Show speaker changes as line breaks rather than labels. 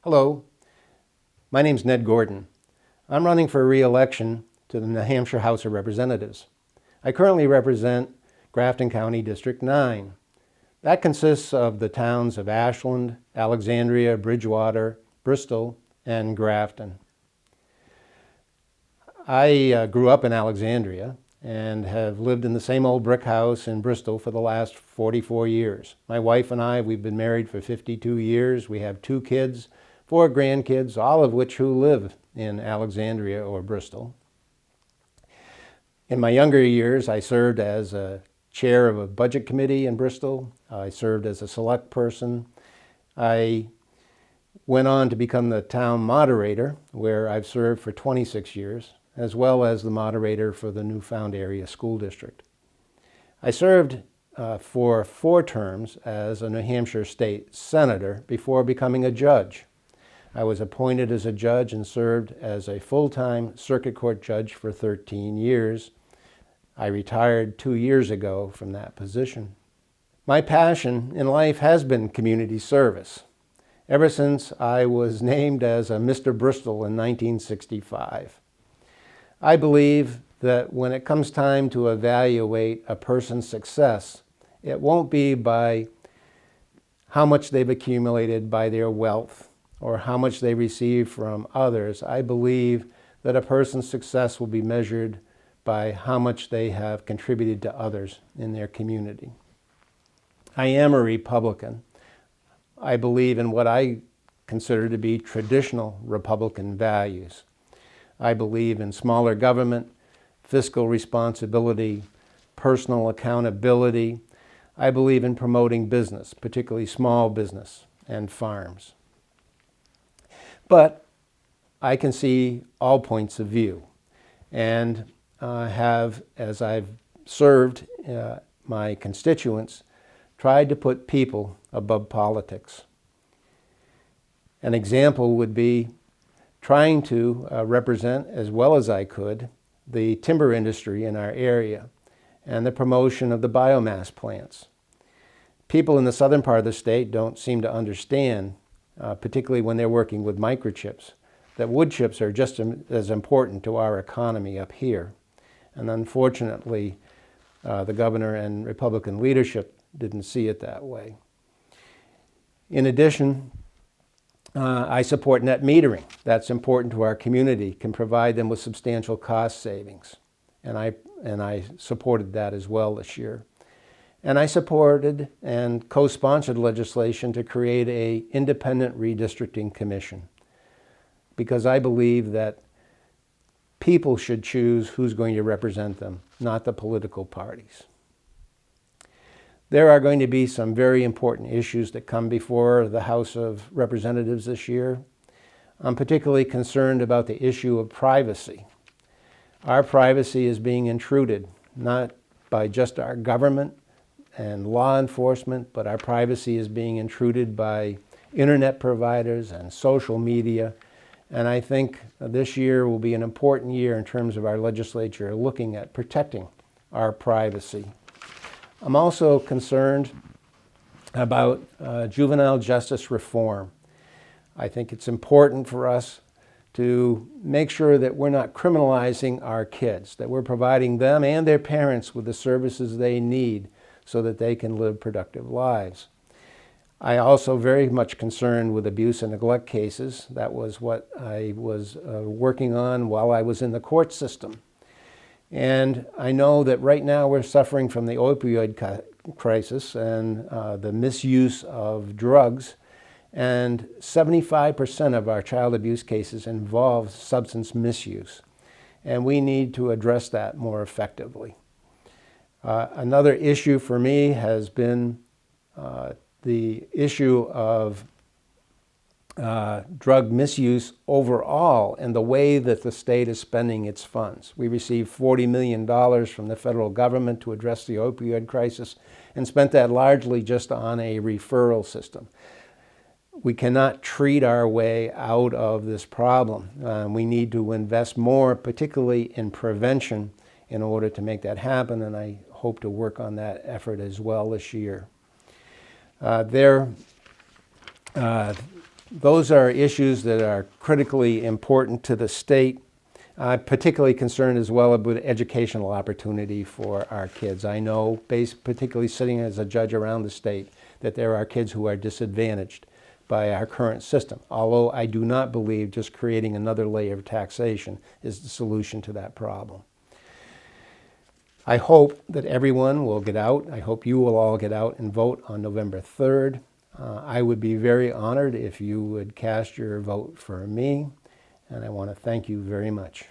Hello, my name's Ned Gordon. I'm running for re-election to the New Hampshire House of Representatives. I currently represent Grafton County District 9. That consists of the towns of Ashland, Alexandria, Bridgewater, Bristol, and Grafton. I grew up in Alexandria and have lived in the same old brick house in Bristol for the last 44 years. My wife and I, we've been married for 52 years. We have 2 kids, 4 grandkids, all of which who live in Alexandria or Bristol. In my younger years, I served as a chair of a budget committee in Bristol. I served as a select person. I went on to become the town moderator, where I've served for 26 years, as well as the moderator for the Newfound Area School District. I served for 4 terms as a New Hampshire State Senator before becoming a judge. I was appointed as a judge and served as a full-time circuit court judge for 13 years. I retired 2 years ago from that position. My passion in life has been community service, ever since I was named as a Mr. Bristol in 1965. I believe that when it comes time to evaluate a person's success, it won't be by how much they've accumulated by their wealth or how much they receive from others. I believe that a person's success will be measured by how much they have contributed to others in their community. I am a Republican. I believe in what I consider to be traditional Republican values. I believe in smaller government, fiscal responsibility, personal accountability. I believe in promoting business, particularly small business and farms. But I can see all points of view and have, as I've served my constituents, tried to put people above politics. An example would be trying to represent, as well as I could, the timber industry in our area and the promotion of the biomass plants. People in the southern part of the state don't seem to understand, particularly when they're working with microchips, that wood chips are just as important to our economy up here. And unfortunately, the governor and Republican leadership didn't see it that way. In addition, I support net metering. That's important to our community, can provide them with substantial cost savings. And I supported that as well this year. And I supported and co-sponsored legislation to create an independent redistricting commission, because I believe that people should choose who's going to represent them, not the political parties. There are going to be some very important issues that come before the House of Representatives this year. I'm particularly concerned about the issue of privacy. Our privacy is being intruded, not by just our government and law enforcement, but our privacy is being intruded by internet providers and social media. And I think this year will be an important year in terms of our legislature looking at protecting our privacy. I'm also concerned about juvenile justice reform. I think it's important for us to make sure that we're not criminalizing our kids, that we're providing them and their parents with the services they need so that they can live productive lives. I also very much concerned with abuse and neglect cases. That was what I was working on while I was in the court system. And I know that right now we're suffering from the opioid crisis and the misuse of drugs. And 75% of our child abuse cases involve substance misuse. And we need to address that more effectively. Another issue for me has been the issue of drug misuse overall and the way that the state is spending its funds. We received $40 million from the federal government to address the opioid crisis and spent that largely just on a referral system. We cannot treat our way out of this problem. We need to invest more, particularly in prevention, in order to make that happen, and I hope to work on that effort as well this year. those are issues that are critically important to the state. I'm particularly concerned as well about educational opportunity for our kids. I know, particularly sitting as a judge around the state, that there are kids who are disadvantaged by our current system, although I do not believe just creating another layer of taxation is the solution to that problem. I hope that everyone will get out. I hope you will all get out and vote on November 3rd. I would be very honored if you would cast your vote for me, and I want to thank you very much.